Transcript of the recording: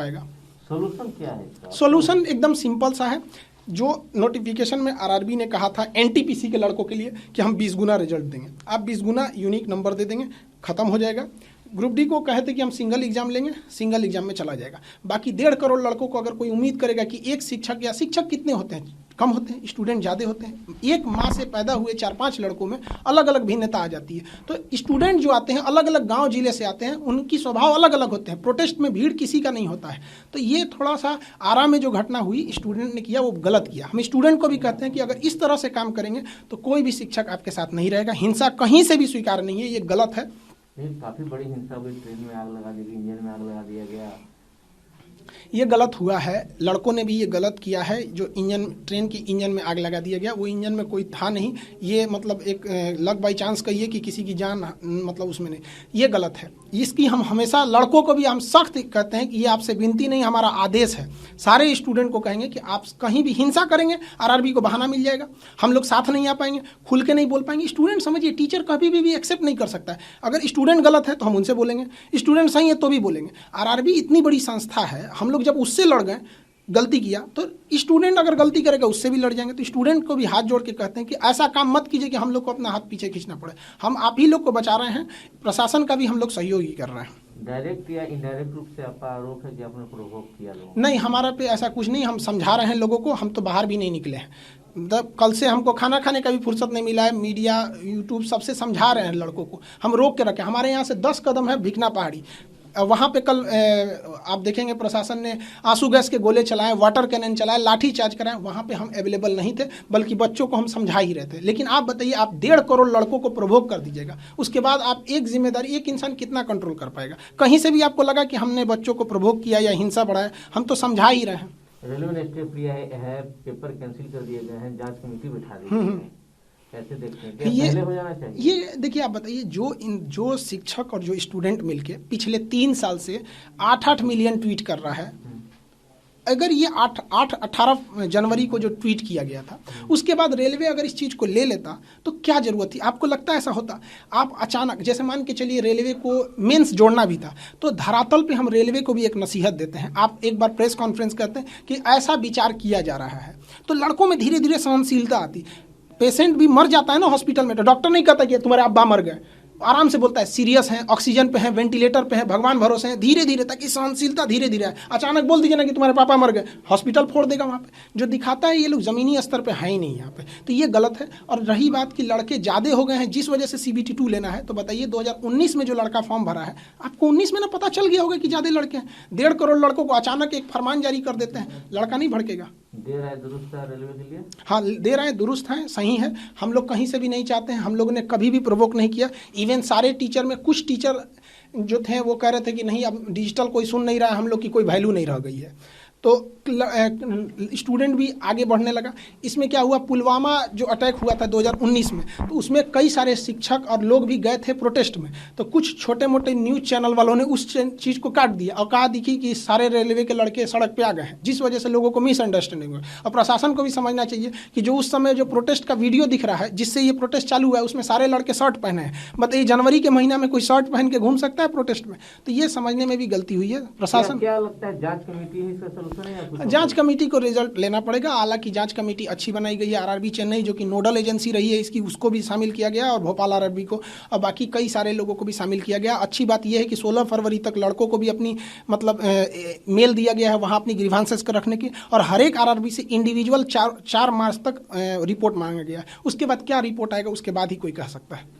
पाएगा। सोल्यूशन क्या है इसका? सोल्यूशन एकदम सिंपल सा है। जो नोटिफिकेशन में आरआरबी ने कहा था एनटीपीसी के लड़कों के लिए कि हम 20 गुना रिजल्ट देंगे, आप 20 गुना यूनिक नंबर दे देंगे, खत्म हो जाएगा। ग्रुप डी को कहे थे कि हम सिंगल एग्जाम लेंगे, सिंगल एग्जाम में चला जाएगा। बाकी 1.5 करोड़ लड़कों को अगर कोई उम्मीद करेगा कि एक शिक्षक, या शिक्षक कितने होते हैं, कम होते हैं, स्टूडेंट ज़्यादा होते हैं, एक माँ से पैदा हुए 4-5 लड़कों में अलग अलग भिन्नता आ जाती है। तो स्टूडेंट जो आते हैं अलग अलग गांव जिले से आते हैं, उनकी स्वभाव अलग अलग होते हैं, प्रोटेस्ट में भीड़ किसी का नहीं होता है। तो ये थोड़ा सा आरा में जो घटना हुई स्टूडेंट ने किया वो गलत किया। हम स्टूडेंट को भी कहते हैं कि अगर इस तरह से काम करेंगे तो कोई भी शिक्षक आपके साथ नहीं रहेगा। हिंसा कहीं से भी स्वीकार नहीं है, ये गलत है। काफी बड़ी हिंसा हुई, ट्रेन में आग लगा दी गई, इंजन में आग लगा दिया गया, ये गलत हुआ है। लड़कों ने भी ये गलत किया है। जो इंजन, ट्रेन की इंजन में आग लगा दिया गया, वो इंजन में कोई था नहीं, ये मतलब एक लक बाई चांस कहिए कि किसी की जान मतलब उसमें नहीं, ये गलत है। इसकी हम हमेशा लड़कों को भी हम सख्त कहते हैं कि ये आपसे विनती नहीं, हमारा आदेश है। सारे स्टूडेंट को कहेंगे कि आप कहीं भी हिंसा करेंगे आरआरबी को बहाना मिल जाएगा, हम लोग साथ नहीं आ पाएंगे, खुल के नहीं बोल पाएंगे। स्टूडेंट समझिए, टीचर कभी भी एक्सेप्ट नहीं कर सकता है। अगर स्टूडेंट गलत है तो हम उनसे बोलेंगे, स्टूडेंट सही है तो भी बोलेंगे। आरआरबी इतनी बड़ी संस्था है, हम लोग जब उससे लड़ गए, गलती किया, तो स्टूडेंट अगर गलती करेगा उससे भी लड़ जाएंगे। तो स्टूडेंट को भी हाथ जोड़ के कहते हैं कि ऐसा काम मत कीजिए कि हम लोग को अपना हाथ पीछे खींचना पड़े। हम आप ही लोग को बचा रहे हैं, प्रशासन का भी हम लोग सहयोग ही कर रहे हैं। डायरेक्ट या इनडायरेक्ट रूप से आपका आरोप है कि आपने प्रोवोक किया लोगों? नहीं, हमारा पे ऐसा कुछ नहीं, हम समझा रहे हैं लोगों को। हम तो बाहर भी नहीं निकले हैं, मतलब कल से हमको खाना खाने का भी फुर्सत नहीं मिला है। मीडिया, यूट्यूब सबसे समझा रहे हैं लड़कों को, हम रोक के रखे। हमारे यहाँ से 10 कदम है भिखना पहाड़ी, वहाँ पे कल आप देखेंगे प्रशासन ने आंसू गैस के गोले चलाए, वाटर कैनन चलाए, लाठी चार्ज कराए। वहाँ पे हम अवेलेबल नहीं थे, बल्कि बच्चों को हम समझा ही रहे थे। लेकिन आप बताइए, आप 1.5 करोड़ लड़कों को प्रोवोक कर दीजिएगा, उसके बाद आप एक जिम्मेदारी, एक इंसान कितना कंट्रोल कर पाएगा? कहीं से भी आपको लगा कि हमने बच्चों को प्रोवोक किया या हिंसा बढ़ाया? हम तो समझा ही रहे हैं। रेलवे ने स्टेप लिया है, पेपर कैंसिल कर दिए गए हैं, जांच कमेटी बिठा दी है, कैसे देखते हैं? क्या पहले हो जाना चाहिए? ये देखिए, आप बताइए, जो शिक्षक और जो स्टूडेंट मिलके पिछले 3 साल से 8-8 मिलियन ट्वीट कर रहा है, अगर ये 18 जनवरी को जो ट्वीट किया गया था, उसके बाद रेलवे अगर इस चीज़ को ले लेता तो क्या ज़रूरत थी? आपको लगता है ऐसा होता? आप अचानक, जैसे मान के चलिए रेलवे को मेंस जोड़ना भी था, तो धरातल पे हम रेलवे को भी एक नसीहत देते हैं। आप एक बार प्रेस कॉन्फ्रेंस करते हैं कि ऐसा विचार किया जा रहा है, तो लड़कों में धीरे धीरे सहनशीलता आती। पेशेंट भी मर जाता है ना हॉस्पिटल में, तो डॉक्टर नहीं कहता कि तुम्हारे अब्बा मर गए, आराम से बोलता है सीरियस है, ऑक्सीजन पे है, वेंटिलेटर पे है, भगवान भरोसे हैं, धीरे धीरे, ताकि सहनशीलता धीरे धीरे आए। अचानक बोल दीजिए ना कि तुम्हारे पापा मर गए, हॉस्पिटल फोड़ देगा वहाँ पे। जो दिखाता है ये लोग ज़मीनी स्तर पे है ही नहीं यहाँ पे, तो ये गलत है। और रही बात कि लड़के ज़्यादा हो गए हैं जिस वजह से CBT 2 लेना है, तो बताइए 2019 में जो लड़का फॉर्म भरा है, आपको 19 में ना पता चल गया होगा कि ज़्यादा लड़के हैं। 1.5 करोड़ लड़कों को अचानक एक फरमान जारी कर देते हैं, लड़का नहीं भड़केगा। दे रहा है दुरुस्त है रेलवे के लिए? हाँ, दे रहे हैं, दुरुस्त है, सही है। हम लोग कहीं से भी नहीं चाहते हैं, हम लोगों ने कभी भी प्रोवोक नहीं किया। इवन सारे टीचर में कुछ टीचर जो थे वो कह रहे थे कि नहीं, अब डिजिटल कोई सुन नहीं रहा है, हम लोग की कोई वैल्यू नहीं रह गई है। तो स्टूडेंट भी आगे बढ़ने लगा। इसमें क्या हुआ, पुलवामा जो अटैक हुआ था 2019 में, तो उसमें कई सारे शिक्षक और लोग भी गए थे प्रोटेस्ट में। तो कुछ छोटे मोटे न्यूज़ चैनल वालों ने उस चीज़ को काट दिया और कहा दिखी कि सारे रेलवे के लड़के सड़क पे आ गए हैं, जिस वजह से लोगों को मिसअंडरस्टैंडिंग हुआ। और प्रशासन को भी समझना चाहिए कि जो उस समय जो प्रोटेस्ट का वीडियो दिख रहा है, जिससे ये प्रोटेस्ट चालू हुआ है, उसमें सारे लड़के शर्ट पहने हैं। बताइए, जनवरी के महीना में कोई शर्ट पहन के घूम सकता है प्रोटेस्ट में? तो ये समझने में भी गलती हुई है प्रशासन। क्या लगता है, जांच कमेटी ही इसका सलूशन है? जांच कमेटी को रिजल्ट लेना पड़ेगा। हालांकि जांच कमेटी अच्छी बनाई गई है, आरआरबी चेन्नई जो कि नोडल एजेंसी रही है इसकी, उसको भी शामिल किया गया, और भोपाल आरआरबी को, और बाकी कई सारे लोगों को भी शामिल किया गया। अच्छी बात यह है कि 16 फरवरी तक लड़कों को भी अपनी मतलब मेल दिया गया है वहाँ अपनी ग्रीवांसेस को रखने की, और हर एक आरआरबी से इंडिविजुअल 4 मार्च तक रिपोर्ट मांगा गया है। उसके बाद क्या रिपोर्ट आएगा उसके बाद ही कोई कह सकता है।